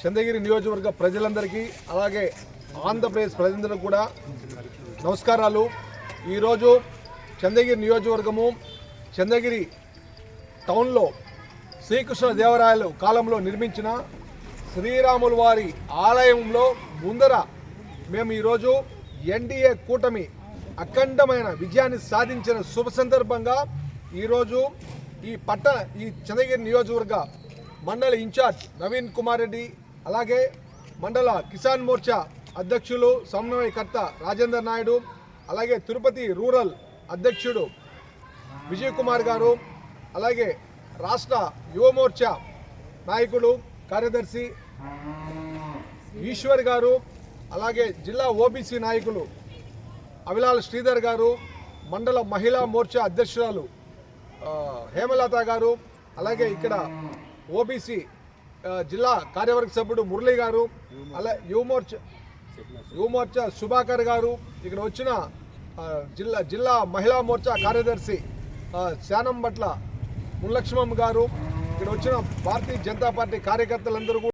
చంద్రగిరి నియోజకవర్గ ప్రజలందరికీ అలాగే ఆంధ్రప్రదేశ్ ప్రజలందరికీ కూడా నమస్కారాలు. ఈరోజు చంద్రగిరి నియోజకవర్గము చంద్రగిరి టౌన్లో శ్రీకృష్ణదేవరాయలు కాలంలో నిర్మించిన శ్రీరాముల వారి ఆలయంలో ముందర మేము ఈరోజు ఎన్డీఏ కూటమి అఖండమైన విజయాన్ని సాధించిన శుభ సందర్భంగా ఈరోజు ఈ చంద్రగిరి నియోజకవర్గ మండల ఇన్ఛార్జ్ నవీన్ కుమార్ రెడ్డి, అలాగే మండల కిసాన్ మోర్చా అధ్యక్షులు సమన్వయకర్త రాజేందర్ నాయుడు, అలాగే తిరుపతి రూరల్ అధ్యక్షుడు విజయ్ కుమార్ గారు, అలాగే రాష్ట్ర యువ మోర్చా నాయకుడు కార్యదర్శి ఈశ్వర్ గారు, అలాగే జిల్లా ఓబీసీ నాయకులు అవిలాల్ శ్రీధర్ గారు, మండల మహిళా మోర్చా అధ్యక్షురాలు హేమలత గారు, అలాగే ఇక్కడ ఓబీసీ జిల్లా కార్యవర్గ సభ్యుడు మురళి గారు, అలాగే యువ మోర్చా సుభాకర్ గారు, ఇక్కడ వచ్చిన జిల్లా మహిళా మోర్చా కార్యదర్శి శానంబట్ల ములక్ష్మమ్మ గారు, ఇక్కడ వచ్చిన భారతీయ జనతా పార్టీ కార్యకర్తలందరూ